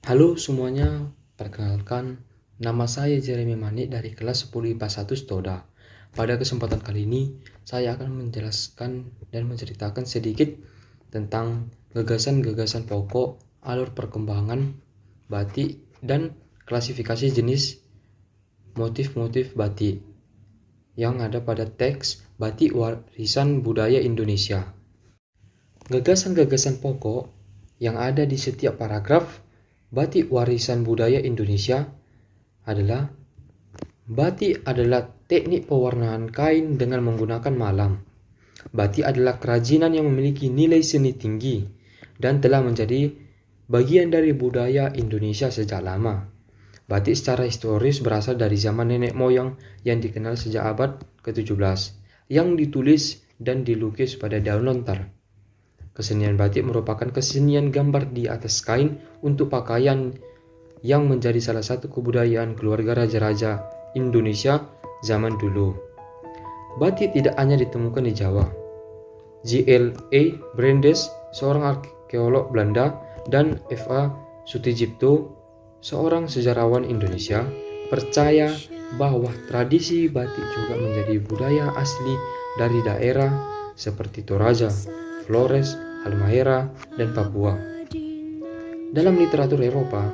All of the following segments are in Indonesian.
Halo semuanya, perkenalkan nama saya Jeremy Manik dari kelas 10 IPA 1 Stoda. Pada kesempatan kali ini, saya akan menjelaskan dan menceritakan sedikit tentang gagasan-gagasan pokok, alur perkembangan batik, dan klasifikasi jenis motif-motif batik yang ada pada teks Batik Warisan Budaya Indonesia. Gagasan-gagasan pokok yang ada di setiap paragraf Batik Warisan Budaya Indonesia adalah batik adalah teknik pewarnaan kain dengan menggunakan malam. Batik adalah kerajinan yang memiliki nilai seni tinggi dan telah menjadi bagian dari budaya Indonesia sejak lama. Batik secara historis berasal dari zaman nenek moyang yang dikenal sejak abad ke-17, yang ditulis dan dilukis pada daun lontar. Kesenian batik merupakan kesenian gambar di atas kain untuk pakaian yang menjadi salah satu kebudayaan keluarga raja-raja Indonesia zaman dulu. Batik tidak hanya ditemukan di Jawa. J.L.A. Brandes, seorang arkeolog Belanda, dan F.A. Sutijipto, seorang sejarawan Indonesia, percaya bahwa tradisi batik juga menjadi budaya asli dari daerah seperti Toraja, Flores, Halmahera, dan Papua. Dalam literatur Eropa,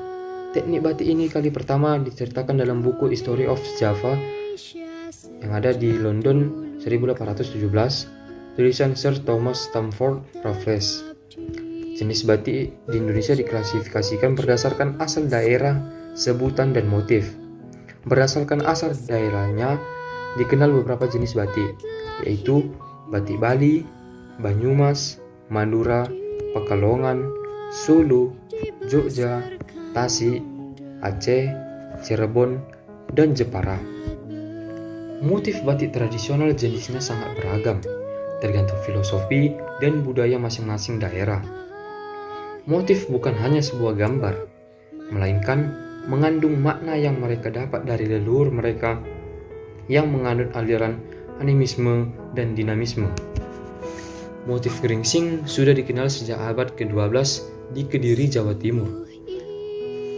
teknik batik ini kali pertama diceritakan dalam buku History of Java yang ada di London 1817, tulisan Sir Thomas Stamford Raffles. Jenis batik di Indonesia diklasifikasikan berdasarkan asal daerah, sebutan, dan motif. Berdasarkan asal daerahnya, dikenal beberapa jenis batik, yaitu batik Bali, Banyumas, Madura, Pekalongan, Solo, Jogja, Tasik, Aceh, Cirebon, dan Jepara. Motif batik tradisional jenisnya sangat beragam, tergantung filosofi dan budaya masing-masing daerah. Motif bukan hanya sebuah gambar, melainkan mengandung makna yang mereka dapat dari leluhur mereka yang menganut aliran animisme dan dinamisme. Motif geringsing sudah dikenal sejak abad ke-12 di Kediri, Jawa Timur.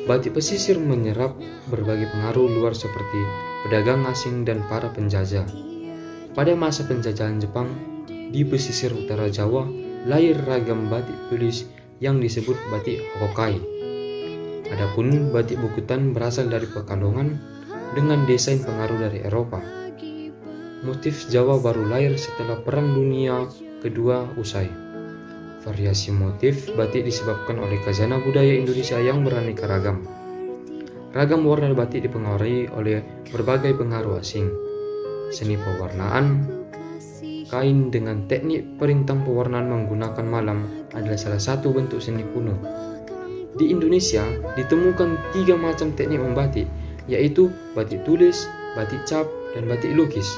Batik pesisir menyerap berbagai pengaruh luar seperti pedagang asing dan para penjajah. Pada masa penjajahan Jepang, di pesisir utara Jawa, lahir ragam batik tulis yang disebut batik Hokkaido. Adapun batik bukutan berasal dari Pekalongan dengan desain pengaruh dari Eropa. Motif Jawa baru lahir setelah Perang Dunia Kedua usai. Variasi motif batik disebabkan oleh khazanah budaya Indonesia yang beraneka ragam. Ragam warna batik dipengaruhi oleh berbagai pengaruh asing. Seni pewarnaan kain dengan teknik perintang pewarnaan menggunakan malam adalah salah satu bentuk seni kuno. Di Indonesia ditemukan 3 macam teknik membatik, yaitu batik tulis, batik cap, dan batik lukis.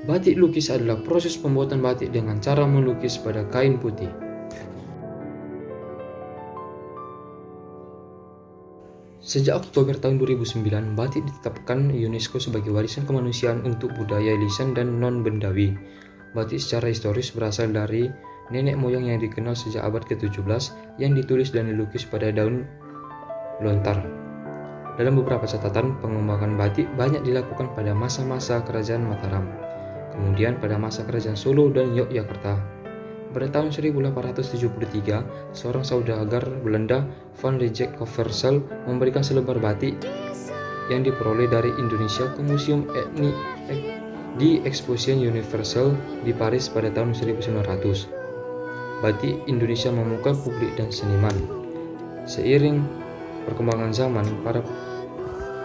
Batik lukis adalah proses pembuatan batik dengan cara melukis pada kain putih. Sejak Oktober tahun 2009, batik ditetapkan UNESCO sebagai warisan kemanusiaan untuk budaya lisan dan non-bendawi. Batik secara historis berasal dari nenek moyang yang dikenal sejak abad ke-17 yang ditulis dan dilukis pada daun lontar. Dalam beberapa catatan, pengembangan batik banyak dilakukan pada masa-masa kerajaan Mataram, kemudian pada masa kerajaan Solo dan Yogyakarta. Pada tahun 1873, seorang saudagar Belanda, Van Riebeeck Coversel, memberikan selebar batik yang diperoleh dari Indonesia ke Museum Etnik di Exposition Universelle di Paris pada tahun 1900. Batik Indonesia memukau publik dan seniman. Seiring perkembangan zaman, para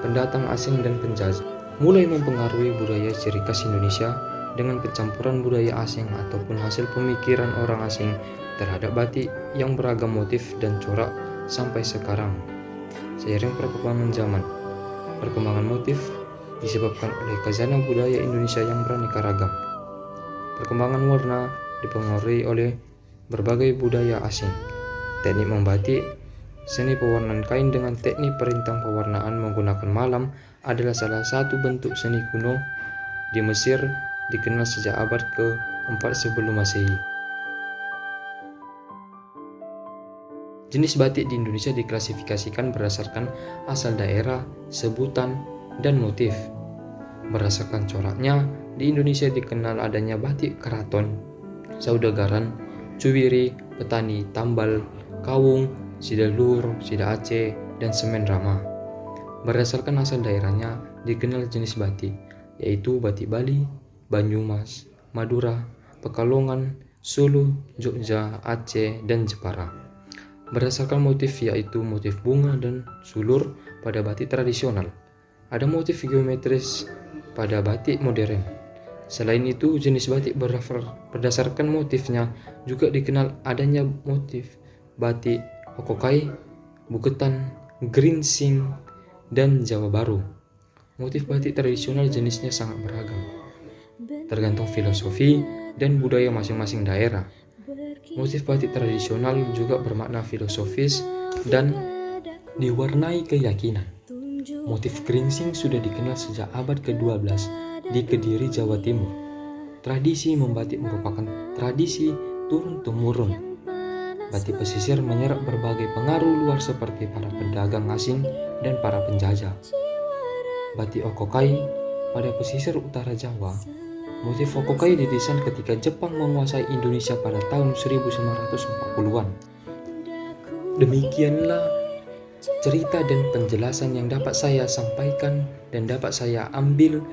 pendatang asing dan penjajah mulai mempengaruhi budaya ciri khas Indonesia dengan pencampuran budaya asing ataupun hasil pemikiran orang asing terhadap batik yang beragam motif dan corak sampai sekarang. Seiring perkembangan zaman, perkembangan motif disebabkan oleh khazanah budaya Indonesia yang beraneka ragam. Perkembangan warna dipengaruhi oleh berbagai budaya asing. Teknik membatik, seni pewarnaan kain dengan teknik perintang pewarnaan menggunakan malam adalah salah satu bentuk seni kuno di Mesir dikenal sejak abad ke-4 sebelum Masehi. Jenis batik di Indonesia diklasifikasikan berdasarkan asal daerah, sebutan, dan motif. Berdasarkan coraknya, di Indonesia dikenal adanya batik keraton, saudaгаran, cuwiri, petani, tambal, kawung, sida Luhur, sida Aceh, dan semen Rama. Berdasarkan asal daerahnya, dikenal jenis batik, yaitu batik Bali, Banyumas, Madura, Pekalongan, Solo, Jogja, Aceh, dan Jepara. Berdasarkan motif, yaitu motif bunga dan sulur pada batik tradisional. Ada motif geometris pada batik modern. Selain itu, jenis batik berdasarkan motifnya juga dikenal adanya motif batik Hokokai, Buketan, Geringsing, dan Jawa Baru. Motif batik tradisional jenisnya sangat beragam, tergantung filosofi dan budaya masing-masing daerah. Motif batik tradisional juga bermakna filosofis dan diwarnai keyakinan. Motif geringsing sudah dikenal sejak abad ke-12 di Kediri, Jawa Timur. Tradisi membatik merupakan tradisi turun-temurun. Batik pesisir menyerap berbagai pengaruh luar seperti para pedagang asing dan para penjajah. Batik Hokokai pada pesisir utara Jawa. Motif Hokokai didesain ketika Jepang menguasai Indonesia pada tahun 1940-an. Demikianlah cerita dan penjelasan yang dapat saya sampaikan dan dapat saya ambil